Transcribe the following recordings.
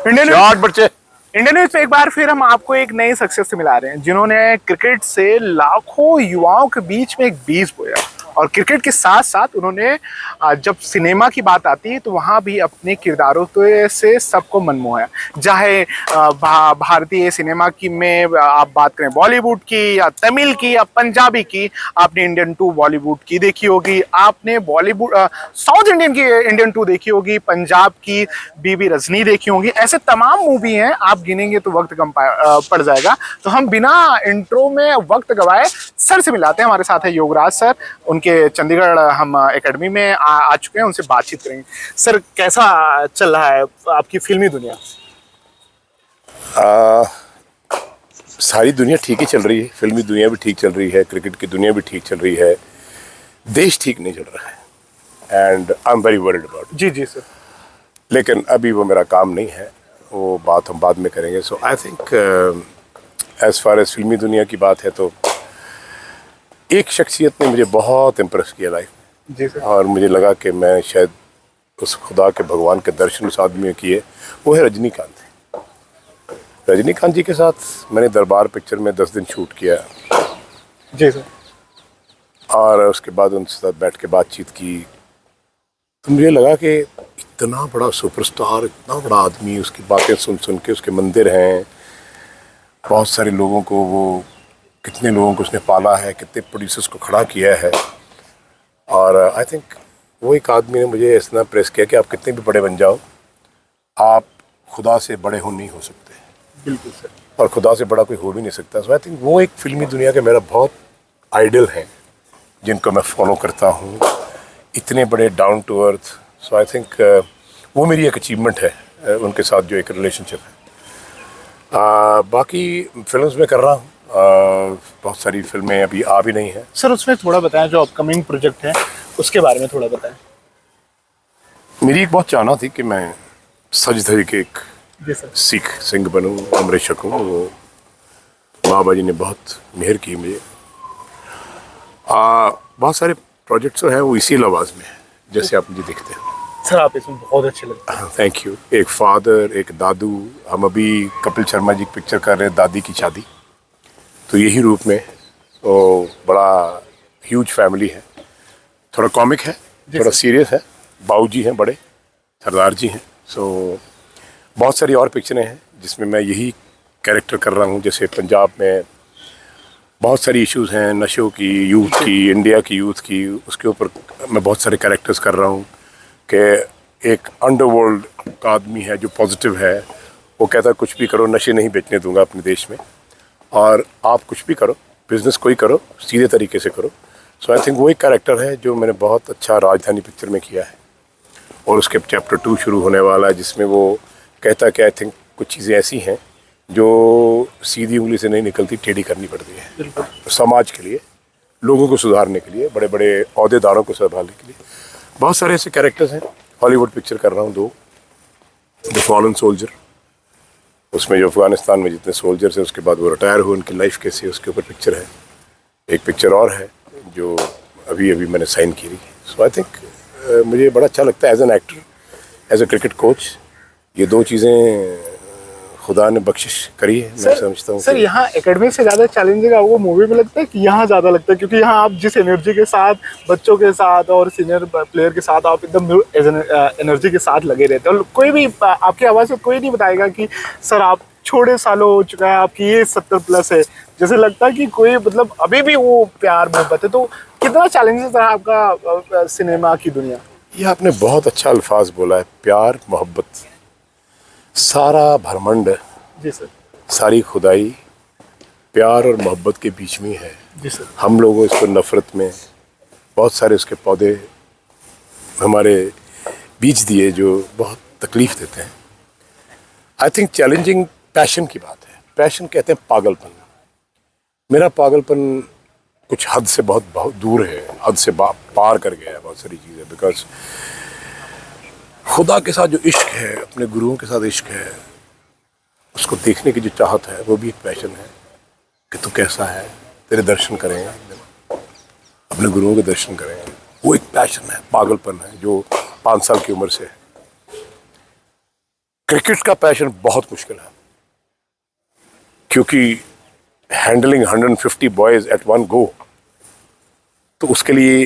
Indian shot बच्चे। Indian news पे एक बार फिर हम आपको एक नई शख्सियत से मिला रहे हैं जिन्होंने क्रिकेट से लाखों युवाओं के बीच में एक बीज बोया। और क्रिकेट के साथ साथ उन्होंने जब सिनेमा की बात आती है तो वहां भी अपने किरदारों से सबको मनमोहा। चाहे भारतीय सिनेमा की में आप बात करें बॉलीवुड की या तमिल की या पंजाबी की, आपने इंडियन टू बॉलीवुड की देखी होगी, आपने बॉलीवुड साउथ इंडियन की इंडियन टू देखी होगी, पंजाब की बीबी रजनी देखी होगी। ऐसे तमाम मूवी हैं, आप गिनेंगे तो वक्त कम पड़ जाएगा। तो हम बिना इंट्रो में वक्त गवाए सर से मिलाते हैं। हमारे साथ है योगराज सर, उनके चंडीगढ़ हम एकेडमी में आ चुके हैं, उनसे बातचीत करेंगे। सर कैसा चल रहा है आपकी फिल्मी दुनिया? सारी दुनिया ठीक ही चल रही है, फिल्मी दुनिया भी ठीक चल रही है, क्रिकेट की दुनिया भी ठीक चल रही है, देश ठीक नहीं चल रहा है and I am very worried about. जी जी सर। लेकिन अभी वो मेरा काम नहीं है, वो बात हम बाद में करेंगे। So I think as far as फिल्मी दुनिया की बात है तो एक शख्सियत ने मुझे बहुत इम्प्रेस किया लाइफ में। जी सर। और मुझे लगा कि मैं शायद उस खुदा के भगवान के दर्शन उस आदमी ने किए, वो है रजनीकांत। रजनीकांत जी के साथ मैंने दरबार पिक्चर में 10 दिन शूट किया जी सर। और उसके बाद उनके साथ बैठ के बातचीत की तो मुझे लगा कि इतना बड़ा सुपरस्टार, इतना बड़ा आदमी, उसकी बातें सुन सुन के, उसके मंदिर हैं, बहुत सारे लोगों को वो, कितने लोगों को उसने पाला है, कितने प्रोड्यूसर्स को खड़ा किया है। और आई थिंक वो एक आदमी ने मुझे इतना प्रेस किया कि आप कितने भी बड़े बन जाओ, आप खुदा से बड़े हो नहीं हो सकते। बिल्कुल सर। और खुदा से बड़ा कोई हो भी नहीं सकता। सो आई थिंक वो एक फिल्मी दुनिया के मेरा बहुत आइडल हैं जिनको मैं फॉलो करता हूँ, इतने बड़े down to earth. So I think वो मेरी एक अचीवमेंट है उनके साथ जो एक रिलेशनशिप है। बाकी फिल्म्स में कर रहा हूँ, बहुत सारी फिल्में अभी आ भी नहीं हैं। सर उसमें थोड़ा बताएं, जो अपकमिंग प्रोजेक्ट है उसके बारे में थोड़ा बताएं। मेरी एक बहुत चाहना थी कि मैं सज धज के एक जी सर। सिख सिंह बनूं, अमृत सकूं। वो बाबा जी ने बहुत मेहर की मुझे। बहुत सारे प्रोजेक्ट्स हैं वो इसी लवाज में है, जैसे आप मुझे देखते हैं। सर आप इसमें बहुत अच्छे लगते हैं। Thank you. एक फादर, एक दादू। हम अभी कपिल शर्मा जी की पिक्चर कर रहे हैं, दादी की शादी, तो यही रूप में। तो बड़ा ह्यूज फैमिली है, थोड़ा कॉमिक है, थोड़ा सीरियस है। बाऊ जी हैं बड़े, सरदार जी हैं। सो बहुत सारी और पिक्चरें हैं जिसमें मैं यही कैरेक्टर कर रहा हूँ। जैसे पंजाब में बहुत सारी इश्यूज़ हैं, नशों की, यूथ की, इंडिया की यूथ की, उसके ऊपर मैं बहुत सारे कैरेक्टर्स कर रहा हूँ। कि एक अंडरवर्ल्ड का आदमी है जो पॉजिटिव है, वो कहता है कुछ भी करो, नशे नहीं बेचने दूंगा अपने देश में, और आप कुछ भी करो, बिजनेस कोई करो, सीधे तरीके से करो। सो आई थिंक वो एक कैरेक्टर है जो मैंने बहुत अच्छा राजधानी पिक्चर में किया है। और उसके चैप्टर 2 शुरू होने वाला है जिसमें वो कहता कि आई थिंक कुछ चीज़ें ऐसी हैं जो सीधी उंगली से नहीं निकलती, टेढ़ी करनी पड़ती है तो समाज के लिए, लोगों को सुधारने के लिए, बड़े बड़े अहदेदारों को संभालने के लिए। बहुत सारे ऐसे कैरेक्टर्स हैं। हॉलीवुड पिक्चर कर रहा हूँ 2, द फॉलन सोल्जर, उसमें जो अफगानिस्तान में जितने सोल्जर्स हैं उसके बाद वो रिटायर हुए, उनकी लाइफ कैसी है उसके ऊपर पिक्चर है। एक पिक्चर और है जो अभी अभी मैंने साइन की थी। सो आई थिंक मुझे बड़ा अच्छा लगता है as an actor, as a cricket coach. ये 2 चीज़ें खुदा ने बख्शिश करी है, मैं समझता हूँ। सर यहाँ एकेडमी से ज़्यादा चैलेंजिंग आपको मूवी में लगता है कि यहाँ ज़्यादा लगता है? क्योंकि यहाँ आप जिस एनर्जी के साथ बच्चों के साथ और सीनियर प्लेयर के साथ आप एकदम एनर्जी के साथ लगे रहते हैं, और कोई भी आपकी आवाज़ से कोई नहीं बताएगा कि सर आप छोटे सालों हो चुका है, आपकी ये 70+ है। जैसे लगता है कि कोई मतलब अभी भी वो प्यार मोहब्बत है। तो कितना चैलेंजेस रहा आपका सिनेमा की दुनिया? ये आपने बहुत अच्छा अल्फाज बोला है, प्यार मोहब्बत। सारा भरमंड, जी सर। सारी खुदाई प्यार और मोहब्बत के बीच में है। जी सर। हम लोगों इसको नफ़रत में बहुत सारे उसके पौधे हमारे बीज दिए जो बहुत तकलीफ़ देते हैं। आई थिंक चैलेंजिंग पैशन की बात है। पैशन कहते हैं पागलपन। मेरा पागलपन कुछ हद से बहुत बहुत दूर है, हद से पार कर गया है बहुत सारी चीज़ें। बिकॉज खुदा के साथ जो इश्क है, अपने गुरुओं के साथ इश्क है, उसको देखने की जो चाहत है, वो भी एक पैशन है कि तू कैसा है, तेरे दर्शन करेंगे, अपने गुरुओं के दर्शन करेंगे। वो एक पैशन है, पागलपन है जो 5 साल की उम्र से है। क्रिकेट का पैशन बहुत मुश्किल है, क्योंकि handling 150 boys at one go, तो उसके लिए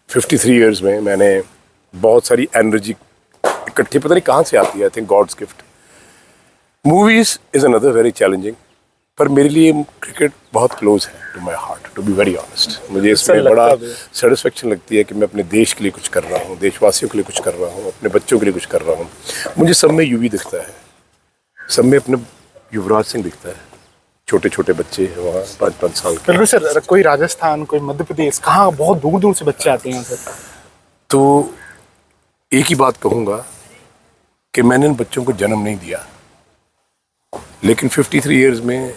53 इयर्स में मैंने बहुत सारी एनर्जी इकट्ठी, पता नहीं कहाँ से आती है, I think god's gift. Movies is another very challenging, पर मेरे लिए क्रिकेट बहुत क्लोज है to my heart, to be very honest. मुझे इसमें बड़ा सेटिस्फेक्शन लगती है कि मैं अपने देश के लिए कुछ कर रहा हूँ, देशवासियों के लिए कुछ कर रहा हूँ, अपने बच्चों के लिए कुछ कर रहा हूँ। मुझे सब में यूवी दिखता है, सब में अपने युवराज सिंह दिखता है, छोटे छोटे बच्चे हैं वहाँ 5-5 साल के। बिल्कुल सर, कोई राजस्थान, कोई मध्य प्रदेश, कहाँ बहुत दूर दूर से बच्चे आते हैं सर। तो एक ही बात कहूँगा कि मैंने इन बच्चों को जन्म नहीं दिया, लेकिन 53 इयर्स में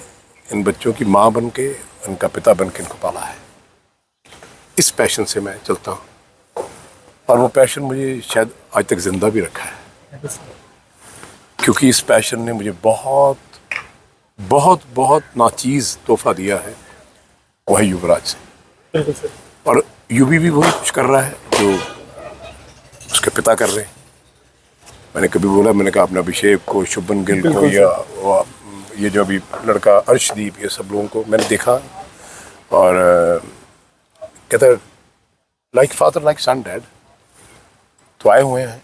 इन बच्चों की माँ बन के, उनका पिता बन के इनको पाला है। इस पैशन से मैं चलता हूँ, और वो पैशन मुझे शायद आज तक जिंदा भी रखा है, क्योंकि इस पैशन ने मुझे बहुत बहुत बहुत नाचीज़ तोहफा दिया है, वो है युवराज सिंह। बिल्कुल सर। और यूवी भी वही कुछ कर रहा है जो उसके पिता कर रहे हैं। मैंने कभी बोला, मैंने कहा अपने अभिषेक को, शुभमन गिल को, या ये जो अभी लड़का अर्शदीप, ये सब लोगों को मैंने देखा, और कहता है लाइक फादर लाइक सन डैड, तो आए हुए हैं।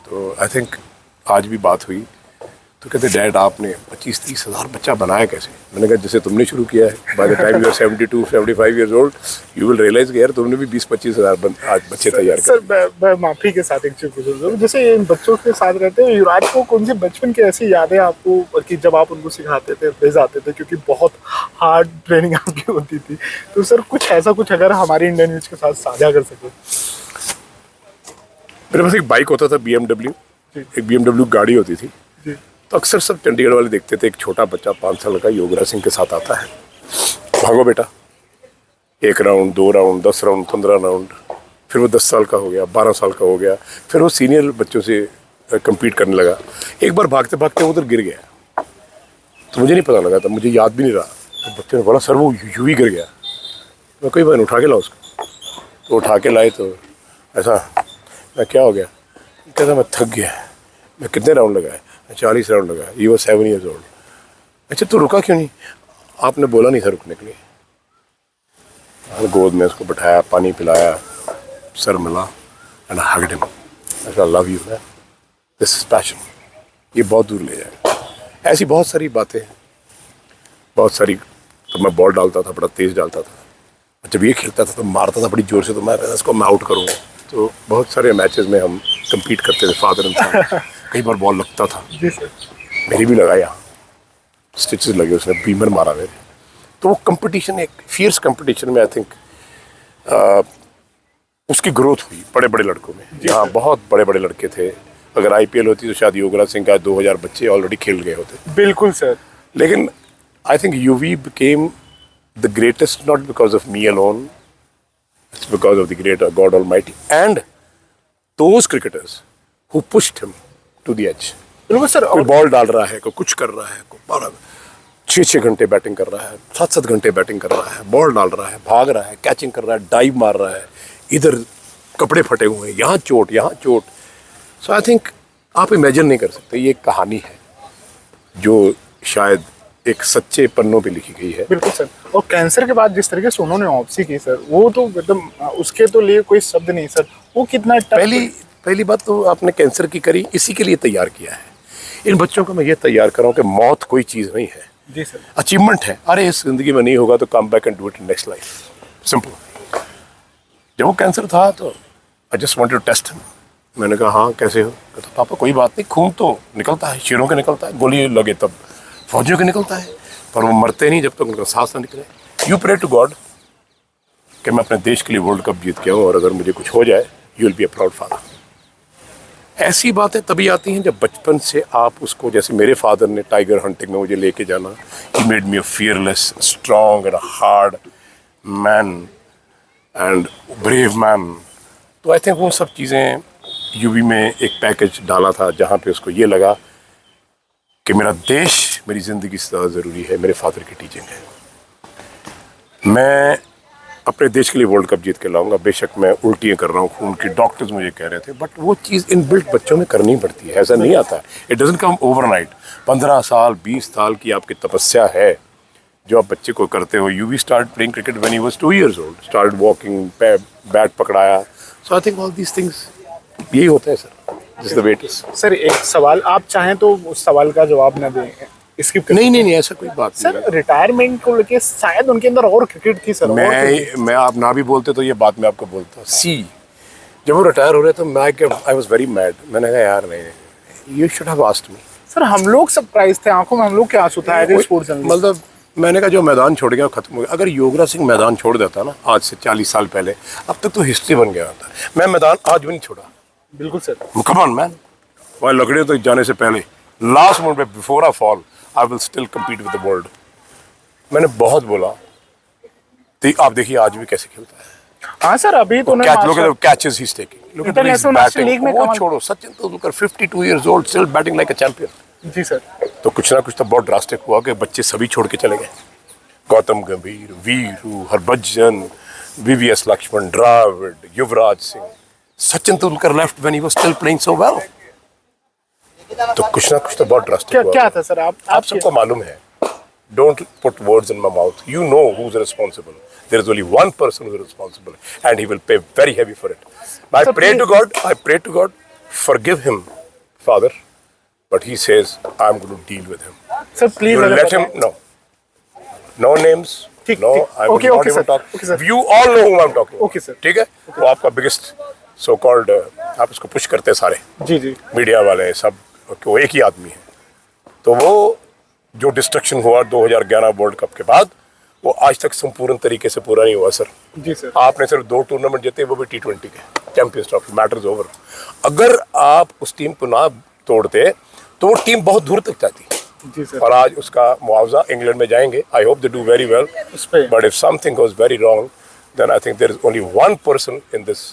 तो आई थिंक आज भी बात हुई, तो कहते डैड आपने 25-30 हज़ार बच्चा बनाया कैसे? मैंने कहा जैसे तुमने शुरू किया है, by the time you are 72-75 years old you will realise कि यार तुमने भी 20-25 हज़ार आज बच्चे तैयार कर। सर मैं माफी के साथ एक चीज पूछूंगा, जैसे इन बच्चों के साथ रहते हैं, युवराज को कौन सी बचपन की ऐसी यादें आपको कि जब आप उनको सिखाते थे, ले जाते थे, क्योंकि बहुत हार्ड ट्रेनिंग आपकी होती थी, तो सर कुछ ऐसा कुछ अगर हमारे इंडियन न्यूज के साथ साझा कर सके। मेरे पास एक बाइक होता था BMW, एक BMW गाड़ी होती थी, तो अक्सर सब चंडीगढ़ वाले देखते थे एक छोटा बच्चा 5 साल का युवराज सिंह के साथ आता है, भागो बेटा, 1 राउंड 2 राउंड 10 राउंड 15 राउंड, फिर वो 10 साल का हो गया, 12 साल का हो गया, फिर वो सीनियर बच्चों से कम्पीट करने लगा। एक बार भागते भागते उधर गिर गया, तो मुझे नहीं पता लगा था, मुझे याद भी नहीं रहा, तो बच्चे ने बोला सर वो यूं ही गिर गया। मैं कोई बात उठा के लाओ उसको, तो उठा के लाए, तो ऐसा मैं क्या हो गया, कहता मैं थक गया। मैं कितने राउंड लगाए? 40 राउंड लगाए। ये वो 7 ईयर्स ओल्ड। अच्छा तो रुका क्यों नहीं? आपने बोला नहीं था रुकने के लिए। गोद में उसको बैठाया, पानी पिलाया, सर मिला, and I hugged him, I love you man, this is passion. ये बहुत दूर ले जाएगा। ऐसी बहुत सारी बातें हैं, बहुत सारी। तो मैं बॉल डालता था, बड़ा तेज डालता था, जब ये खेलता था तो मारता था बड़ी जोर से, तो मैं इसको मैं आउट करूँगा। तो बहुत सारे मैचेस में हम कम्पीट करते थे, फादर एंड सन। कई बार बॉल लगता था, मेरी भी लगा, यहाँ स्टिचेस लगे, उसने बीमर मारा मेरे। तो वो कंपटीशन, एक फियर्स कंपटीशन में आई थिंक उसकी ग्रोथ हुई बड़े बड़े लड़कों में। यहाँ बहुत बड़े बड़े लड़के थे, अगर IPL होती तो शायद युवराज सिंह का 2000 बच्चे ऑलरेडी खेल गए होते। बिल्कुल सर। लेकिन I think Yuvi became the greatest not because of me alone, it's because of the great God Almighty and those cricketers who pushed him to the edge. बिल्कुल सर। कोई बॉल डाल रहा है, कोई कुछ कर रहा है, कोई 6-6 घंटे बैटिंग कर रहा है, 7-7 घंटे बैटिंग कर रहा है, बॉल डाल रहा है, भाग रहा है, कैचिंग कर रहा है, डाइव मार रहा है, इधर कपड़े फटे हुए हैं, यहाँ चोट, यहाँ चोट। सो आई थिंक आप इमेजिन नहीं कर सकते, ये एक कहानी है जो शायद एक सच्चे पन्नों पे लिखी गई है। बिल्कुल सर। और कैंसर के बाद जिस तरीके से उन्होंने ऑप्सी की सर, वो तो मतलब उसके तो लिए कोई शब्द नहीं सर। वो कितना पहली बात तो आपने कैंसर की करी, इसी के लिए तैयार किया है। इन बच्चों को मैं ये तैयार कर रहा हूँ कि मौत कोई चीज़ नहीं है। जी सर। अचीवमेंट है। अरे इस जिंदगी में नहीं होगा तो come back and do it in next life, simple. जब वो कैंसर था तो I just wanted to test him. मैंने कहा हाँ कैसे हो? कहता पापा कोई बात नहीं, खून तो निकलता है, शेरों के निकलता है, गोली लगे तब फौजियों के निकलता है, पर वो मरते नहीं जब तक उनका सांस ना निकले। यू प्रे टू गॉड कि मैं अपने देश के लिए वर्ल्ड कप जीत के आऊँ, और अगर मुझे कुछ हो जाए you will be a proud father. ऐसी बातें तभी आती हैं जब बचपन से आप उसको, जैसे मेरे फादर ने टाइगर हंटिंग में मुझे लेके जाना, he made me a fearless, strong and hard man and brave man. तो आई थिंक वो सब चीज़ें यूवी में एक पैकेज डाला था जहाँ पे उसको ये लगा कि मेरा देश मेरी ज़िंदगी से ज़्यादा ज़रूरी है, मेरे फादर की टीचिंग है। मैं अपने देश के लिए वर्ल्ड कप जीत के लाऊंगा। बेशक मैं उल्टियाँ कर रहा हूँ, खून की डॉक्टर्स मुझे कह रहे थे, बट वो चीज़ इनबिल्ट बच्चों में करनी पड़ती है, ऐसा नहीं आता है। It doesn't come overnight. 15 साल 20 साल की आपकी तपस्या है जो आप बच्चे को करते हो। You we start playing cricket when he was 2 years old, start walking, bat पकड़ाया। So I think all these things यही होता है sir, this the way it is. Sir एक सवाल, आप चाहें तो उस सवाल का जवाब न दें, स्किप नहीं ऐसा कोई बात नहीं सर। रिटायरमेंट को लेके शायद उनके अंदर और क्रिकेट थी सर। मैं आप ना भी बोलते तो ये बात मैं आपको बोलता। जब वो रिटायर हो रहे तो आई वाज वेरी मैड। मैंने कहा यार नहीं, you should have asked me. Sir हम लोग सरप्राइज थे, आंखों में हम लोग के आंसू था एज ए स्पोर्ट्स जर्नलिस्ट। मतलब मैंने कहा जो मैदान छोड़ गया वो खत्म हो गया। अगर युवराज सिंह मैदान छोड़ देता ना आज से 40 साल पहले, अब तक तो हिस्ट्री बन गया होता। मैं मैदान आज भी नहीं छोड़ा। बिल्कुल सर। कम ऑन मैन, वहाँ लकड़ियों तक जाने से पहले लास्ट मोमेंट पे before I fall I will still compete with the world. मैंने बहुत बोला। तो आप देखिए आज भी कैसे खेलता है। हाँ सर, अभी तो कैचेस ही इज टेकिंग। इंटरनेशनल लीग में वो छोड़ो, Sachin Tendulkar 52 years old still batting like a champion. जी सर। तो कुछ ना कुछ तो बहुत ड्रास्टिक हुआ कि बच्चे सभी छोड़ के चले गए। Gautam Gambhir, Veeru, Harbhajan, VVS Laxman, Dravid, Yuvraj Singh, Sachin Tendulkar left when he was still playing so well. तो कुछ ना कुछ तो बहुत ड्रास्टिक हुआ। क्या था सर? आप सबको मालूम है। Don't put words in my mouth. You know who's responsible. There is only one person who's responsible, and he will pay very heavy for it. I pray to God, forgive him, Father. But he says, I'm going to deal with him. Sir, please. You let him. No names. No, I will not even talk. Okay, sir. You all know whom I'm talking about. Okay, sir. ठीक है? वो आपका biggest so-called आप इसको push करते हैं सारे। जी। Media वाले सब, वो एक ही आदमी है। तो वो जो डिस्ट्रक्शन हुआ 2011 वर्ल्ड कप के बाद, वो आज तक संपूर्ण तरीके से पूरा नहीं हुआ सर। जी सर। आपने सिर्फ 2 टूर्नामेंट जीते, वो भी T20 के चैंपियंस ट्रॉफी, मैटर्स ओवर। अगर आप उस टीम को ना तोड़ते तो वो टीम बहुत दूर तक जाती। जी सर। और आज उसका मुआवजा इंग्लैंड में जाएंगे। I hope they do very well, but if something goes very wrong then I think there is only one person in this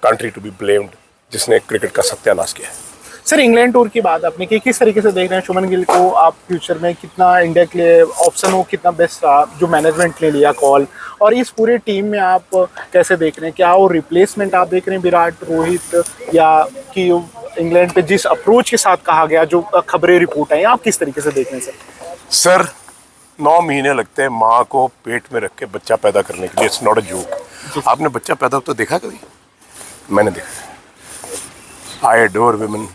country to be blamed जिसने क्रिकेट का सत्यानाश किया है। सर इंग्लैंड टूर की बात आपने की, किस तरीके से देख रहे हैं शुभमन गिल को आप फ्यूचर में? कितना इंडिया के लिए ऑप्शन हो, कितना बेस्ट रहा जो मैनेजमेंट ने लिया कॉल, और इस पूरे टीम में आप कैसे देख रहे हैं? क्या वो रिप्लेसमेंट आप देख रहे हैं विराट, रोहित, या कि इंग्लैंड पे जिस अप्रोच के साथ कहा गया, जो खबरें रिपोर्ट आई, आप किस तरीके से देख रहे हैं सर? 9 महीने लगते हैं माँ को पेट में रख के बच्चा पैदा करने के लिए। It's not a joke. आपने बच्चा पैदा तो देखा कभी? मैंने देखा। I adore women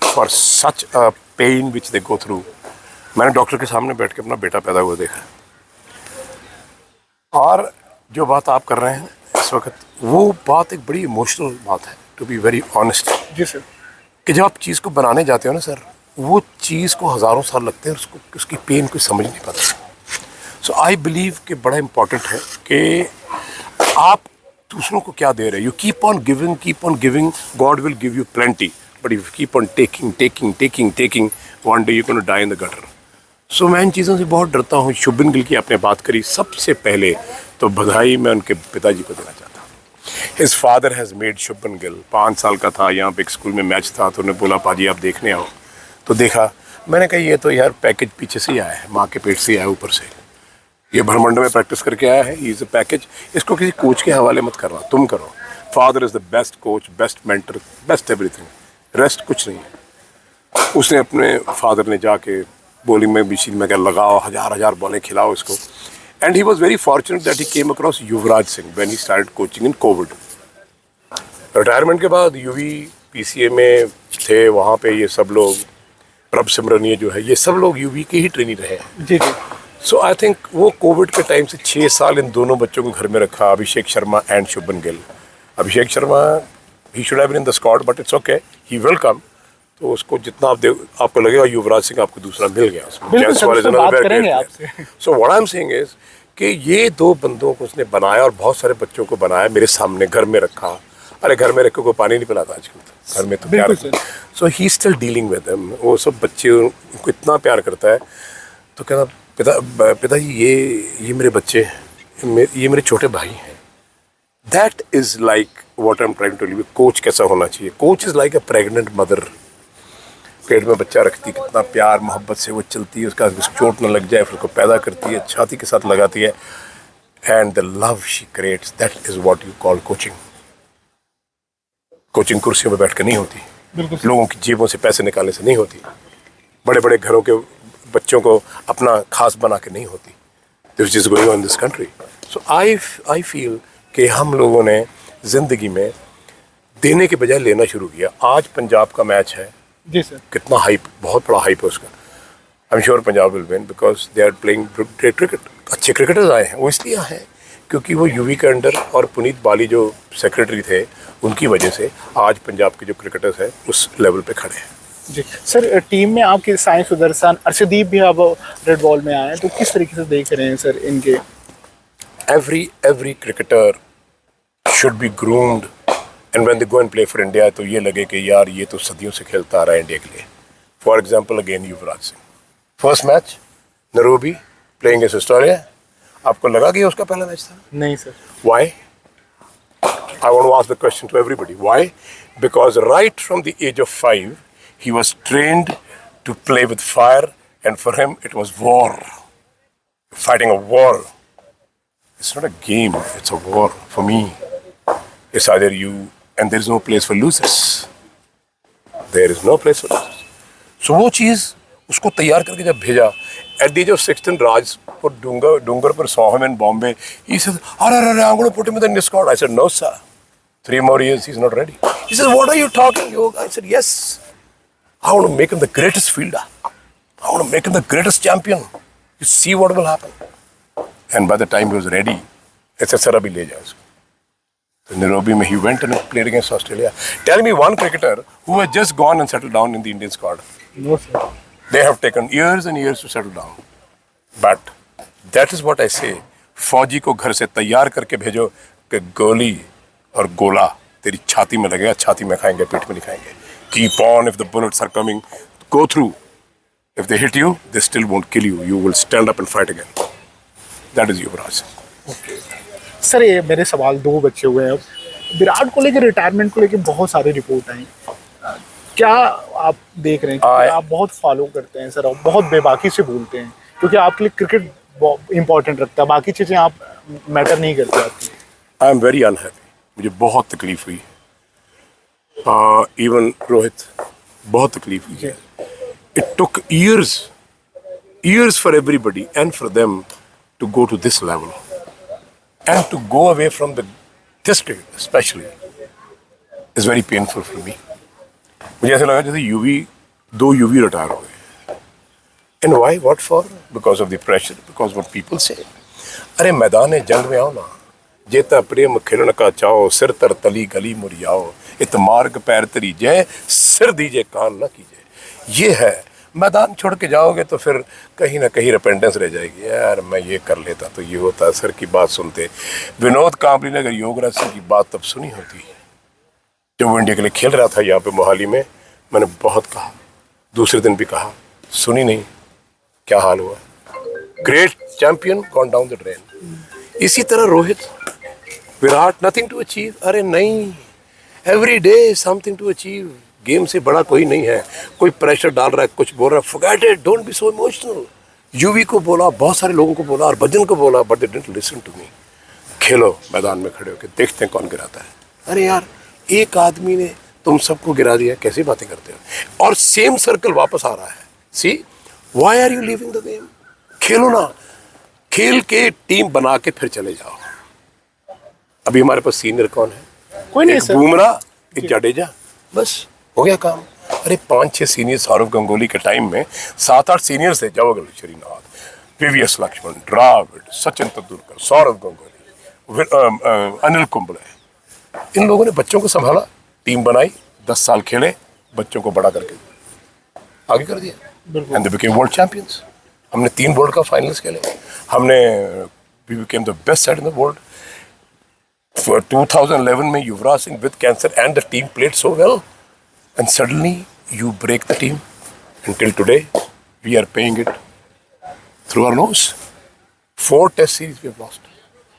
for such a pain which they go through. मैंने डॉक्टर के सामने बैठ के अपना बेटा पैदा हुआ देखा। और जो बात आप कर रहे हैं इस वक्त, वो बात एक बड़ी इमोशनल बात है, टू बी वेरी ऑनेस्ट। जी सर। कि जब आप चीज़ को बनाने जाते हो ना सर, वो चीज़ को हज़ारों साल लगते हैं, उसको उसकी पेन कोई समझ नहीं पाता। सो आई बिलीव कि बड़ा इम्पॉर्टेंट है कि आप दूसरों को क्या दे रहे हो। You keep on giving, God will give you plenty. But you keep on taking, one day you can die in the gutter. So मैं इन चीज़ों से बहुत डरता हूँ। शुभमन गिल की आपने बात करी, सबसे पहले तो बधाई मैं उनके पिताजी को देना चाहता हूँ। His father has made Shubman Gill. 5 साल का था, यहाँ पे एक स्कूल में मैच था, तो उन्होंने बोला पाजी आप देखने आओ। तो देखा, मैंने कहा ये तो यार पैकेज पीछे से ही आया है, माँ के पेट से आया ऊपर से। ये भ्रमंड में प्रैक्टिस करके आया है, इज़ अ पैकेज। इसको किसी कोच के हवाले मत करना, तुम करो। Father is the best coach, best mentor, best everything, rest कुछ नहीं है। उसने अपने फादर ने जाके बॉलिंग में मशीन में क्या लगाओ, हजार बॉलें खिलाओ इसको। And he was very fortunate that he came across Yuvraj Singh when he started coaching in Covid. Retirement के बाद यूवी पीसीए में थे, वहाँ पे ये सब लोग, प्रभ सिमरन ये जो है, ये सब लोग यूवी के ही ट्रेनी रहे हैं। जी। सो आई थिंक वो कोविड के टाइम से 6 साल इन दोनों बच्चों को घर में रखा, अभिषेक शर्मा एंड शुभमन गिल। अभिषेक शर्मा ही should have been in the squad, but it's okay, he will come. तो उसको जितना आपको लगेगा युवराज सिंह आपको दूसरा मिल गया उसमें। So what I am saying is कि ये 2 बंदों को उसने बनाया और बहुत सारे बच्चों को बनाया, मेरे सामने घर में रखा। अरे घर में रख के कोई पानी नहीं पिलाता आजकल, घर में तो प्यार। So he still dealing with them. वो सब बच्चे उनको इतना प्यार करता है। तो कहता पिताजी ये मेरे बच्चे, ये मेरे छोटे भाई हैं। That is like what I am trying to tell. Coach कैसा होना चाहिए? Coach is like a pregnant mother. पेट में बच्चा रखती, कितना प्यार मोहब्बत से वो चलती है, उसका चोट न लग जाए, फिर उसको पैदा करती है, छाती के साथ लगाती है। and the love she creates, that is what you call coaching. Coaching कुर्सियों पर बैठ कर नहीं होती, लोगों की जेबों से पैसे निकालने से नहीं होती, बड़े बड़े घरों के बच्चों को अपना खास बना के नहीं होती. This is going on this country. So I feel कि हम लोगों ने जिंदगी में देने के बजाय लेना शुरू किया. आज पंजाब का मैच है जी सर. कितना हाइप, बहुत बड़ा हाइप है उसका. I am sure Punjab will win because they are playing great cricket. अच्छे क्रिकेटर्स आए हैं, वो इसलिए आए हैं क्योंकि वो यूवी के अंडर और पुनीत बाली जो सेक्रेटरी थे उनकी वजह से आज पंजाब के जो क्रिकेटर्स हैं उस लेवल पे खड़े हैं. जी सर, टीम में आपके साई सुदर्शन, अर्शदीप भी अब रेड बॉल में आए हैं, तो किस तरीके से देख रहे हैं सर इनके? Every cricketer should be groomed and when they go and play for India तो ये लगे कि यार ये तो सदियों से खेलता आ रहा है इंडिया के लिए. For example again Yuvraj Singh, first match Nairobi playing against Australia. आपको लगा कि ये उसका पहला मैच था? नहीं sir. Why? I want to ask the question to everybody. Why? Because right from the age of 5, he was trained to play with fire, and for him it was war. Fighting a war. It's not a game, it's a war. For me, it's either you, and there is no place for losers. There is no place for losers. So वो चीज़ उसको तैयार करके जब भेजा, at the age of 16, Raj put Dungarpur saw him in Bombay. He said, I'm going to put him in the squad. I said, no, sir. 3 more years, he's not ready. He said, what are you talking? I said, yes. I want to make him the greatest fielder. I want to make him the greatest champion. You see what will happen. And by the time he was ready, it's a Sarabhi le jaa usko. So Nairobi, he went and played against Australia. Tell me one cricketer who has just gone and settled down in the Indian squad. No sir. They have taken years and years to settle down. But that is what I say. फौजी को घर से तैयार करके भेजो कि गोली और गोला तेरी छाती में लगेगा, छाती में खाएंगे, पीठ में नहीं खाएंगे. Keep on. If the bullets are coming, go through. If they hit you, they still won't kill you. You will stand up and fight again. That is Yuvraj. Okay. Sir ये मेरे सवाल 2 बच्चे हुए हैं. अब विराट कोहली के रिटायरमेंट को लेकर बहुत सारी रिपोर्ट आई. क्या आप देख रहे हैं? क्योंकि आप बहुत फॉलो करते हैं सर, और बहुत बेबाकी से बोलते हैं क्योंकि आपके लिए क्रिकेट इंपॉर्टेंट रखता है, बाकी चीज़ें आप मैटर नहीं करते आपकी. आई एम वेरी अनहैप्पी. मुझे बहुत तकलीफ हुई. इवन रोहित, बहुत तकलीफ हुई. It took years for everybody and for them to go to this level and to go away from this cricket especially is very painful for me. मुझे ऐसा लगा जैसे दो यूवी रिटायर हो गए. And why what for? Because of the pressure, because what people से. अरे मैदान जंग में आओ ना, जेता प्रेम खिलन का चाहो, सिर तर तली गली मुरियाओ, इत मार्ग पैर तरी जय, सिर दीजिए कान न कीजिए. ये है. मैदान छोड़ के जाओगे तो फिर कहीं ना कहीं रिपेंडेंस रह जाएगी. यार मैं ये कर लेता तो ये होता. सर की बात सुनते. विनोद कांबली ने अगर योगराज सिंह की बात तब सुनी होती जब वो इंडिया के लिए खेल रहा था यहाँ पे मोहाली में, मैंने बहुत कहा, दूसरे दिन भी कहा, सुनी नहीं. क्या हाल हुआ? Great champion gone down the drain. इसी तरह Rohit, Virat, nothing to achieve. अरे नहीं, every day something to achieve. Game से बड़ा कोई नहीं है. कोई प्रेशर डाल रहा है, कुछ बोल रहा है, forget it, don't be so emotional. UV को बोला, बहुत सारे लोगों को बोला, और भजन को बोला, but they didn't listen to me. खेलो मैदान में खड़े होकर, देखते हैं कौन गिराता है. अरे यार, एक आदमी ने तुम सबको गिरा दिया, कैसी बातें करते हो? और सेम सर्कल वापस आ रहा है. See, why are you leaving the game? खेलो ना, खेल के टीम बना के फिर चले जाओ. अभी हमारे पास सीनियर कौन है? कोई नहीं एक सर. बुमराह, एक जडेजा, बस हो गया काम. अरे 5-6 सीनियर सौरव गंगोली के टाइम में 7-8 सीनियर थे. जवाहर श्रीनाथ, वीवीएस लक्ष्मण, द्राविड, सचिन तेंदुलकर, सौरव गंगोली, अनिल कुंबले. इन लोगों ने बच्चों को संभाला, टीम बनाई, 10 साल खेले, बच्चों को बड़ा करके आगे कर दिया. And they became world champions. हमने 3 वर्ल्ड कप फाइनल्स खेले. हमने we became the best side in the world. For 2011 में Yuvraj Singh with cancer and the team played so well, and suddenly you break the team. Until today, we are paying it through our nose. 4 test series we have lost.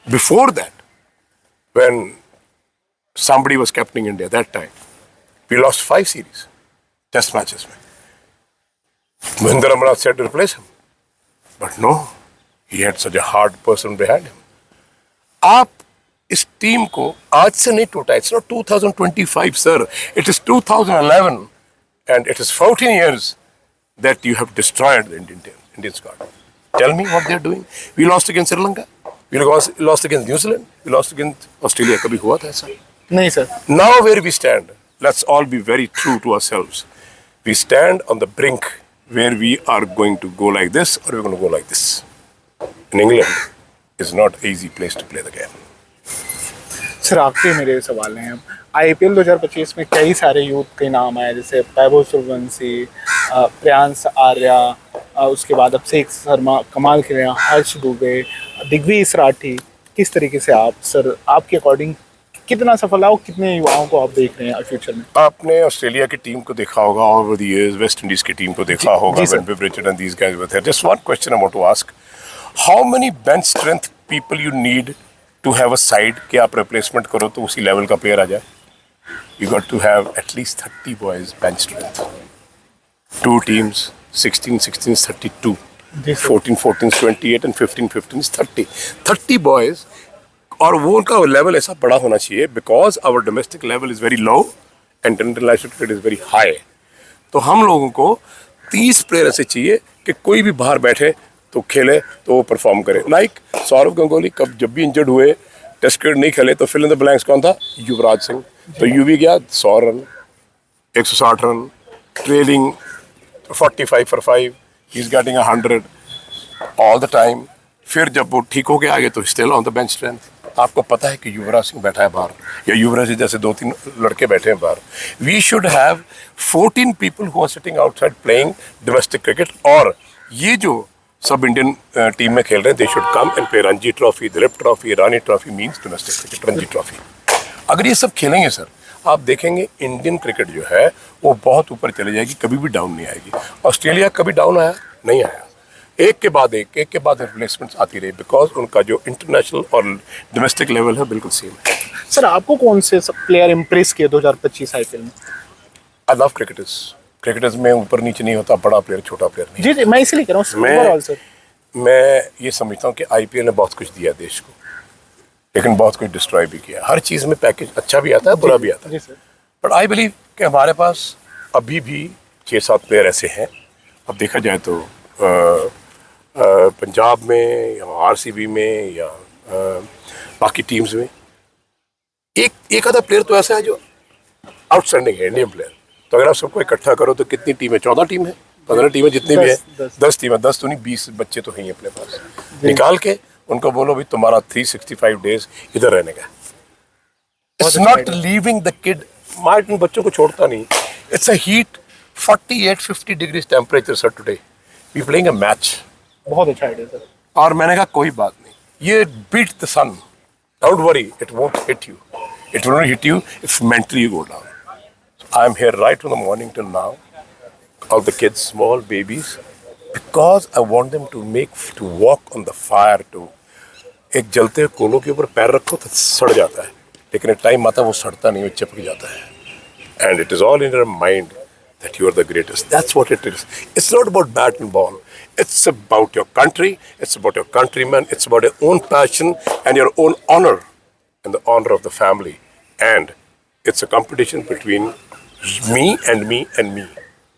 Before that, when somebody was captaining India that time, we lost 5 series, test matches. Mahendra Amarnath said to replace him, but no, he had such a hard person behind him. आप इस team को आज से नहीं टूटा. It's not 2025 sir, it is 2011 and it is 14 years that you have destroyed the Indian squad. Tell me what they are doing. We lost against Sri Lanka, we lost against New Zealand, we lost against Australia. कभी हुआ था ऐसा? नहीं sir. Now where we stand, let's all be very true to ourselves. We stand on the brink where we are going to go like this or we're going to go like this. In England is not an easy place to play the game. Sir आपके मेरे सवाल हैं. IPL 2025 में कई सारे youth के नाम आए, जैसे वैभव सूर्यवंशी, प्रियांश आर्या, उसके बाद अभिषेक शर्मा कमाल खेले हैं, हर्ष दुबे, दिग्विजय राठी. किस तरीके से आप सर, आपके अकॉर्डिंग कितना सफल आओ, कितने युवाओं को आप देख रहे हैं फ्यूचर में? आपने ऑस्ट्रेलिया की टीम को देखा होगा, over the years West Indies की टीम को देखा होगा, when Viv Richard and these guys were there. Just one question I want to ask. How many bench strength people you need to have a side कि आप replacement करो तो उसी level का प्लेयर आ जाए? You got to have at least 30 boys bench strength. 2 teams, 16 is 32. 14 is 28 and 15 is 30. 30 boys और वो उनका लेवल ऐसा बड़ा होना चाहिए because our domestic level is very low and international cricket is very high. तो हम लोगों को 30 प्लेयर ऐसे चाहिए कि कोई भी बाहर बैठे तो खेले तो वो परफॉर्म करे. लाइक सौरव गंगोली कब जब भी इंजर्ड हुए, टेस्ट क्रिकेट नहीं खेले तो फिल इन द ब्लैंक्स कौन था? युवराज सिंह. तो यूवी गया 100 run, 160 run, trailing 45 for 5, he is getting 100 all the time. फिर जब वो ठीक हो गया आगे तो still on the bench strength. आपको पता है कि युवराज सिंह बैठा है बाहर, या युवराज सिंह जैसे 2-3 लड़के बैठे हैं बाहर. We should have 14 people who are sitting outside playing domestic cricket. और ये जो सब इंडियन टीम में खेल रहे हैं, they should come and play Ranji trophy, Dilip trophy, Rani trophy means domestic cricket, Ranji trophy. अगर ये सब खेलेंगे सर, आप देखेंगे इंडियन क्रिकेट जो है वो बहुत ऊपर चले जाएगी, कभी भी डाउन नहीं आएगी. ऑस्ट्रेलिया कभी डाउन आया नहीं आया, एक के बाद रिप्लेसमेंट्स आती रही बिकॉज उनका जो इंटरनेशनल और डोमेस्टिक लेवल है बिल्कुल सेम है. सर आपको कौन से प्लेयर इम्प्रेस किए 2025 IPL में? आई लव क्रिकेटर्स में ऊपर नीचे नहीं होता, बड़ा प्लेयर छोटा प्लेयर नहीं. जी मैं इसलिए कह रहा हूँ. मैं ये समझता हूँ कि IPL ने बहुत कुछ दिया देश को, लेकिन बहुत कुछ डिस्ट्रॉय भी किया. हर चीज़ में पैकेज अच्छा भी आता है, बुरा भी आता है. बट आई बिलीव कि हमारे पास अभी भी 6-7 प्लेयर ऐसे हैं. अब देखा जाए तो पंजाब में या RCB में या बाकी टीम्स में एक आधा प्लेयर तो ऐसा है जो आउटस्टैंडिंग है, इंडियन प्लेयर. तो अगर आप सबको इकट्ठा करो तो कितनी टीम है? 14 टीम है, 15 टीम है, जितनी भी है 10 टीम है. 10 तो नहीं 20 बच्चे तो हैं अपने पास. निकाल के उनको बोलो भाई तुम्हारा 365 डेज इधर रहने का. It's not leaving the kid. मैं इन बच्चों को छोड़ता नहीं. It's a heat 48-50 degrees temperature sir today. We playing a match. बहुत अच्छा आइडिया सर. और मैंने कहा कोई बात नहीं, ये beat the sun, don't worry, it won't hit you. It will not hit you if mentally you go down. I am here right from the morning till now, all the kids, small babies, because I want them to walk on the fire. To एक जलते कोलों के ऊपर पैर रखो तो सड़ जाता है, लेकिन एक टाइम आता है वो सड़ता नहीं, वो चिपक जाता है. And it is all in your mind that you are the greatest. That's what it is. It's not about bat and ball. It's about your country. It's about your countrymen. It's about your own passion and your own honor and the honor of the family. And it's a competition between me and me and me.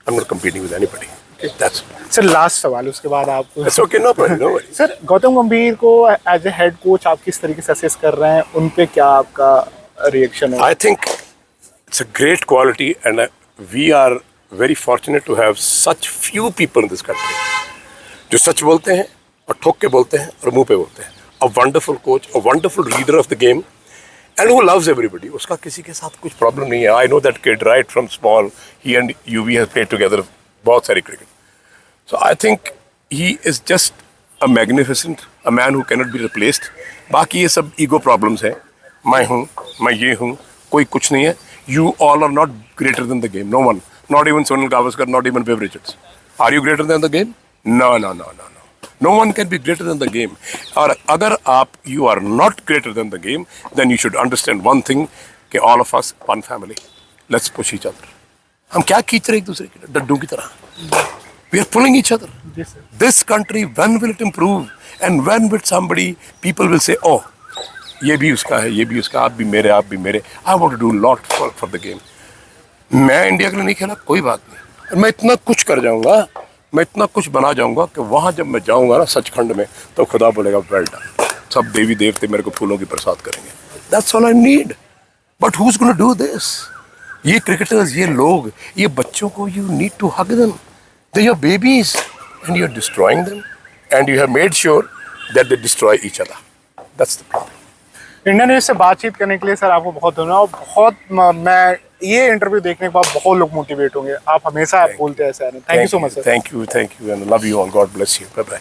I'm not competing with anybody. That's sir last सवाल, उसके बाद आप. That's okay, no problem, no worries. Sir Gautam गंभीर को as a head coach आप किस तरीके से असेस कर रहे हैं, उन पे क्या आपका रिएक्शन है? I think it's a great quality and we are very fortunate to have such few people in this country जो सच बोलते हैं और ठोक के बोलते हैं और मुंह पे बोलते हैं. A wonderful coach, a wonderful reader of the game and who loves everybody. उसका किसी के साथ कुछ प्रॉब्लम नहीं है. I know that kid right from small. He and UV have played together बहुत सारी cricket. So I think he is just a magnificent, a man who cannot be replaced. बाकी ये सब ego problems है. मैं हूँ, मैं ये हूँ, कोई कुछ नहीं है. You all are not greater than the game. No one. Not even Sunil Gavaskar, not even Viv Richards. Are you greater than the game? No. No one can be greater than the game. और अगर आप you are not greater than the game, then you should understand one thing कि all of us one family. Let's push each other. हम क्या खींच रहे एक दूसरे की डड्डू की तरह? We are pulling each other. Yes, sir. This country, when will it improve? And when will people will say, oh, ये भी उसका है, ये भी उसका, आप भी मेरे, आप भी मेरे। I want to do lot for the game. मैं इंडिया के लिए नहीं खेला, कोई बात नहीं, मैं इतना कुछ कर जाऊंगा, मैं इतना कुछ बना जाऊंगा कि वहाँ जब मैं जाऊंगा ना सचखंड में, तो खुदा बोलेगा वेल डन, सब देवी देवते मेरे को फूलों की बरसात करेंगे। That's all I need. But who is gonna do this? ये क्रिकेटर्स, ये लोग, ये बच्चों को you need to hug them, they are babies and you are destroying them and you have made sure that they destroy each other. That's the problem. Indian news से बातचीत करने के लिए सर आपको बहुत धन्यवाद। बहुत मैं ये इंटरव्यू देखने के बाद बहुत लोग मोटिवेट होंगे। आप हमेशा आप बोलते हैं sir. Thank you so much sir. Thank you and love you all. God bless you. Bye bye.